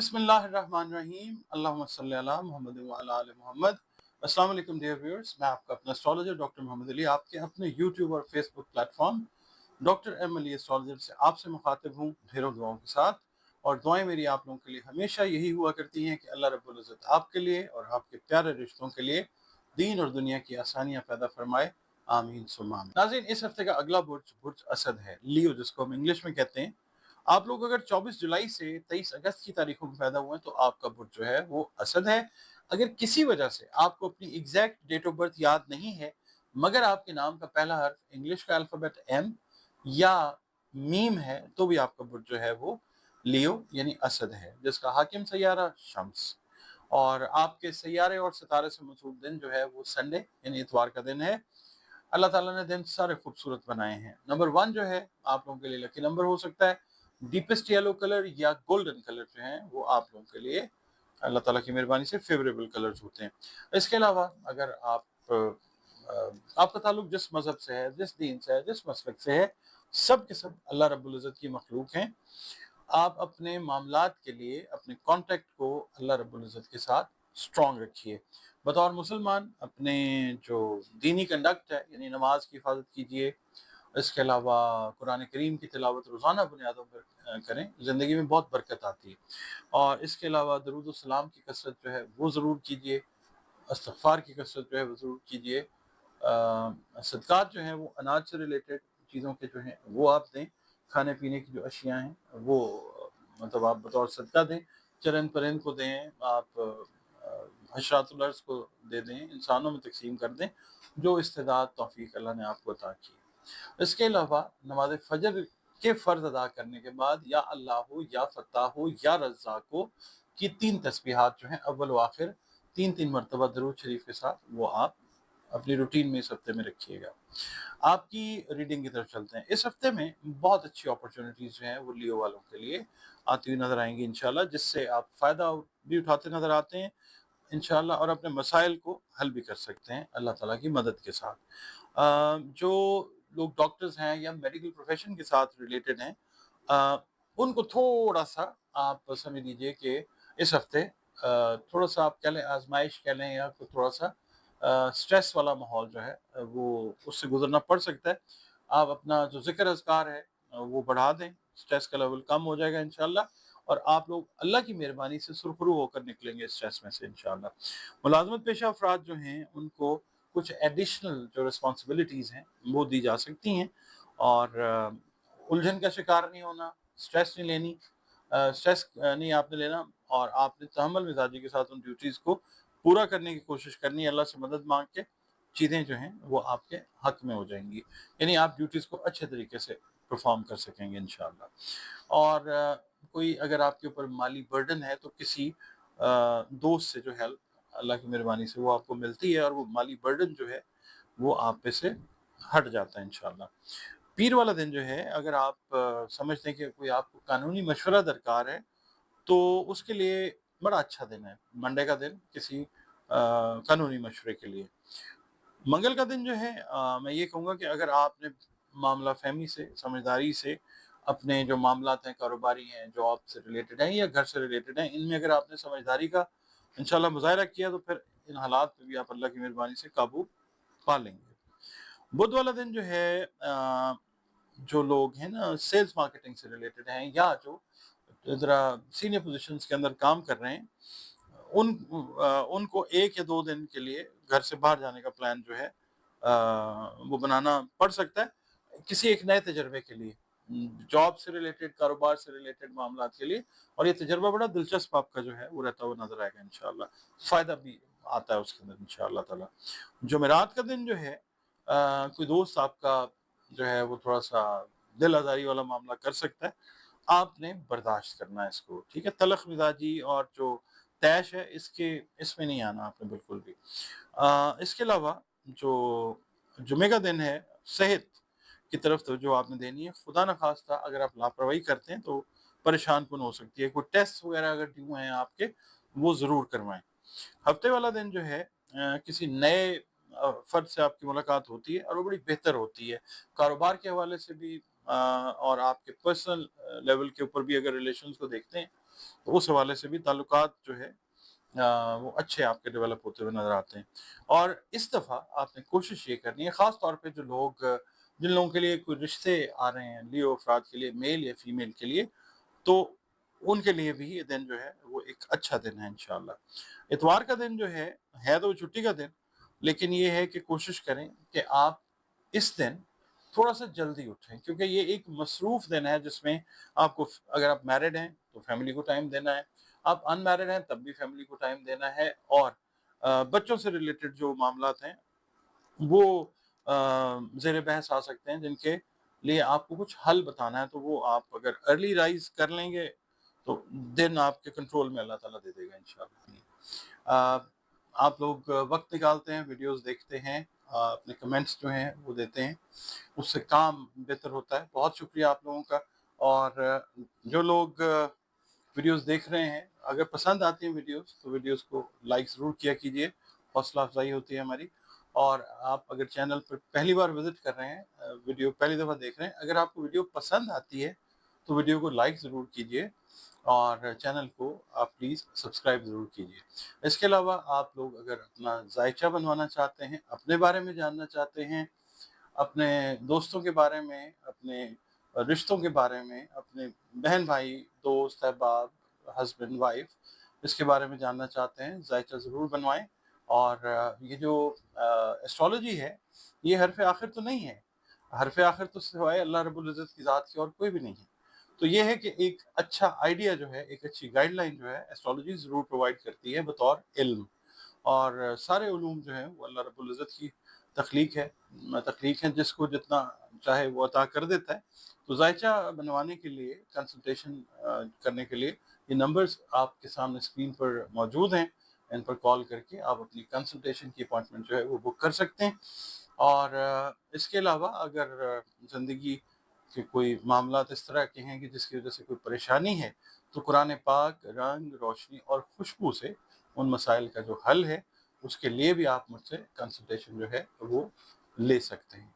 बिस्मिल्लाहिर्रहमानिर्रहीम अल्लाहुम्मा सल्ली अला मुहम्मद व अला आलि मुहम्मद। अस्सलाम वालेकुम डियर व्यूअर्स, मैं आपका अपना एस्ट्रोलॉजर डॉक्टर मोहम्मद अली आपके अपने यूट्यूब और Facebook platform doctor M Ali astrologer से आपसे मुखातिब हूँ ढेरों दुआओं के साथ। और दुआएं मेरी आप लोगों के लिए हमेशा यही हुआ करती हैं कि अल्लाह रब्बुल इज़्ज़त आपके लिए और आपके प्यारे रिश्तों के लिए दीन और दुनिया की आसानियाँ पैदा फरमाए, आमीन सुम्मा आमीन। नाज़रीन, इस हफ्ते का अगला बुर्ज बुर्ज असद है, लियो, जिसको हम इंग्लिश में कहते हैं। आप लोग अगर 24 जुलाई से 23 अगस्त की तारीखों में पैदा हुए हैं तो आपका बुर्ज जो है वो असद है। अगर किसी वजह से आपको अपनी एग्जैक्ट डेट ऑफ बर्थ याद नहीं है, मगर आपके नाम का पहला हर्फ इंग्लिश का अल्फाबेट एम या मीम है, तो भी आपका बुर्ज जो है वो लियो यानी असद है, जिसका हाकिम सैयारा शम्स। और आपके सैयारे और सितारे से मौजूद दिन जो है वो संडे यानी इतवार का दिन है। अल्लाह ताला ने दिन सारे खूबसूरत बनाए हैं। नंबर 1 जो है आप लोगों के लिए लकी नंबर हो सकता है। डीपेस्ट येलो कलर या गोल्डन कलर जो है वो आप लोगों के लिए अल्लाह ताला की मेहरबानी से फेवरेबल कलर्स होते हैं। इसके अलावा अगर आपका ताल्लुक जिस मजहब से है, जिस दीन से है, जिस मसलक से है, सब के सब अल्लाह रब्बुल इज़्ज़त की मखलूक हैं। आप अपने मामलात के लिए अपने कॉन्टेक्ट को अल्लाह रब्बुल इज़्ज़त के साथ स्ट्रॉन्ग रखिए। बतौर मुसलमान अपने जो दीनी कंडक्ट है यानी नमाज की हिफाजत कीजिए। इसके अलावा कुरान करीम की तिलावत रोज़ाना बुनियादों पर करें, ज़िंदगी में बहुत बरकत आती है। और इसके अलावा दरूद व सलाम की कसरत जो है वो ज़रूर कीजिए, इस्तिग़फ़ार की कसरत जो है वो ज़रूर कीजिए। सदक़ात जो हैं वो अनाज से रिलेटेड चीज़ों के जो हैं वो आप दें। खाने पीने की जो अशियाँ हैं वो मतलब आप बतौर सदका दें, चरंद परिंद को दें, आप हशरातुल अर्ज़ को दे दें, इंसानों में तक़सीम कर दें जो इस्तेदाद तौफ़ीक अल्लाह ने आपको अता की है। इसके अलावा नमाज़ फ़जर के फ़र्ज़ अदा करने के बाद या अल्लाह हो, या फ़त्ताह हो, या रज़्ज़ाक़ हो की 3 तस्बीहात जो हैं अव्वल व आखिर 3-3 मरतबा दरूद शरीफ के साथ वो आप अपनी रूटीन में इस हफ्ते में रखिएगा। आपकी रीडिंग की तरफ चलते हैं। इस हफ्ते में बहुत अच्छी अपॉर्चुनिटीज़ जो हैं वो लियो वालों के लिए आती हुई नज़र आएंगी इंशाल्लाह, जिससे आप फ़ायदा भी उठाते नज़र आते हैं इंशाल्लाह, और अपने मसाइल को हल भी कर सकते हैं अल्लाह ताला की मदद के साथ। जो लोग डॉक्टर्स हैं या मेडिकल प्रोफेशन के साथ रिलेटेड हैं, उनको थोड़ा सा आप समझ लीजिए कि इस हफ्ते थोड़ा सा आप कह लें आजमाइश कह लें, या थोड़ा सा स्ट्रेस वाला माहौल जो है वो उससे गुजरना पड़ सकता है। आप अपना जो ज़िक्र अज़कार है वो बढ़ा दें, स्ट्रेस का लेवल कम हो जाएगा इंशाल्लाह, और आप लोग अल्लाह की मेहरबानी से सुरखरू होकर निकलेंगे स्ट्रेस में से इंशाल्लाह। मुलाज़मत पेशा अफ़राद जो हैं उनको कुछ एडिशनल जो रिस्पॉन्सिबिलिटीज़ हैं वो दी जा सकती हैं, और उलझन का शिकार नहीं होना, स्ट्रेस नहीं लेनी, स्ट्रेस नहीं आपने लेना, और आपने तहम्मुल मिजाजी के साथ उन ड्यूटीज़ को पूरा करने की कोशिश करनी है। अल्लाह से मदद मांग के चीज़ें जो हैं वो आपके हक में हो जाएंगी, यानी आप ड्यूटीज़ को अच्छे तरीके से परफॉर्म कर सकेंगे इंशाल्लाह। और कोई अगर आपके ऊपर माली बर्डन है तो किसी दोस्त से जो हेल्प अल्लाह की मेहरबानी से वो आपको मिलती है, और वो माली बर्डन जो है वो आप पे से हट जाता है इंशाल्लाह। पीर वाला दिन जो है, अगर आप समझते हैं कि कोई आपको कानूनी मशवरा दरकार है तो उसके लिए बड़ा अच्छा दिन है मंडे का दिन, किसी कानूनी मशवरे के लिए। मंगल का दिन जो है मैं ये कहूँगा कि अगर आपने मामला फहमी से, समझदारी से अपने जो मामलात हैं, कारोबारी हैं, जॉब से रिलेटेड हैं या घर से रिलेटेड हैं, इनमें अगर आपने समझदारी का इंशाल्लाह मुज़ाहिरा किया तो फिर इन हालात पे भी आप अल्लाह की मेहरबानी से काबू पा लेंगे। बुध वाला दिन जो है जो लोग हैं ना सेल्स मार्केटिंग से रिलेटेड हैं या जो ज़रा सीनियर पोजीशंस के अंदर काम कर रहे हैं, उनको 1 या 2 दिन के लिए घर से बाहर जाने का प्लान जो है वो बनाना पड़ सकता है किसी एक नए तजर्बे के लिए, जॉब से रिलेटेड, कारोबार से रिलेटेड मामलात के लिए। और ये तजर्बा बड़ा दिलचस्प आपका जो है वो रहता हुआ नजर आएगा इंशाल्लाह, फ़ायदा भी आता है उसके अंदर इंशाल्लाह ताला। जुमेरात का दिन जो है कोई दोस्त आपका जो है वो थोड़ा सा दिल आज़ारी वाला मामला कर सकता है, आपने बर्दाश्त करना है इसको, ठीक है। तलख मिजाजी और जो तैश है इसमें नहीं आना आपने बिल्कुल भी। इसके अलावा जो जुमे का दिन है, सेहत की तरफ तो जो आपने देनी है, खुदा न खास्ता अगर आप लापरवाही करते हैं तो परेशान कुन हो सकती है। कोई टेस्ट वगैरह अगर ड्यू हैं आपके, वो ज़रूर करवाएं। हफ्ते वाला दिन जो है किसी नए फ़र्द से आपकी मुलाकात होती है और वो बड़ी बेहतर होती है, कारोबार के हवाले से भी और आपके पर्सनल लेवल के ऊपर भी अगर रिलेशंस को देखते हैं تو उस हवाले से भी ताल्लुकात जो है वो अच्छे आपके डेवलप होते हुए नज़र आते हैं। और इस दफ़ा आपने कोशिश ये करनी है, ख़ास तौर पे जो लोग जिन लोगों के लिए कोई रिश्ते आ रहे हैं, लियो अफ़राद के लिए, मेल या फ़ीमेल के लिए, तो उनके लिए भी ये दिन जो है वो एक अच्छा दिन है इंशाअल्लाह। इतवार का दिन जो है तो छुट्टी का दिन, लेकिन ये है कि कोशिश करें कि आप इस दिन थोड़ा-सा जल्दी उठें, क्योंकि ये एक मसरूफ़ दिन है जिसमें आपको अगर आप मैरिड हैं तो फैमिली को टाइम देना है, आप अनमैरिड हैं तब भी फैमिली को टाइम देना है, और बच्चों से रिलेटेड जो मामलात हैं वो ज़ेर बहस आ सकते हैं, जिनके लिए आपको कुछ हल बताना है, तो वो आप अगर अर्ली राइज़ कर लेंगे तो दिन आपके कंट्रोल में अल्लाह ताला दे देगा इंशाअल्लाह। आप लोग वक़्त निकालते हैं, वीडियोज़ देखते हैं, अपने कमेंट्स जो हैं वो देते हैं, उससे काम बेहतर होता है। बहुत शुक्रिया आप लोगों का। और जो लोग वीडियोज़ देख रहे हैं, अगर पसंद आती हैं वीडियोज़ तो वीडियोज़ को लाइक ज़रूर किया कीजिए, हौसला अफ़ज़ाई होती है हमारी। और आप अगर चैनल पर पहली बार विज़िट कर रहे हैं, वीडियो पहली दफ़ा देख रहे हैं, अगर आपको वीडियो पसंद आती है तो वीडियो को लाइक ज़रूर कीजिए और चैनल को आप प्लीज़ सब्सक्राइब ज़रूर कीजिए। इसके अलावा आप लोग अगर अपना ज़ायचा बनवाना चाहते हैं, अपने बारे में जानना चाहते हैं, अपने दोस्तों के बारे में, अपने रिश्तों के बारे में, अपने बहन-भाई, दोस्त, अहबाब, हस्बैंड, वाइफ़, इसके बारे में जानना चाहते हैं, ज़ायचा ज़रूर बनवाएँ। और ये जो एस्ट्रोलॉजी है, ये हर्फ़ आखिर तो नहीं है। हर्फ़ आखिर तो सिवाय अल्लाह रब्बुल इज़्ज़त की ज़ात के और कोई भी नहीं है। तो ये है कि एक अच्छा आइडिया जो है, एक अच्छी गाइडलाइन जो है, एस्ट्रोलॉजी ज़रूर प्रोवाइड करती है बतौर इल्म। और सारे उलूम जो हैं वो अल्लाह रब्बुल इज़्ज़त की तख्लीक है, जिसको जितना चाहे वो अता कर देता है। तो ज़ायचा बनवाने के लिए कंसल्टेशन करने के लिए ये नंबर्स आपके सामने स्क्रीन पर मौजूद हैं, इन पर कॉल करके आप अपनी कंसल्टेशन की अपॉइंटमेंट जो है वो बुक कर सकते हैं। और इसके अलावा अगर ज़िंदगी के कोई मामलात इस तरह के हैं कि जिसकी वजह से कोई परेशानी है, तो कुरान पाक, रंग, रोशनी और खुशबू से उन मसाइल का जो हल है, उसके लिए भी आप मुझसे कंसल्टेशन जो है वो ले सकते हैं।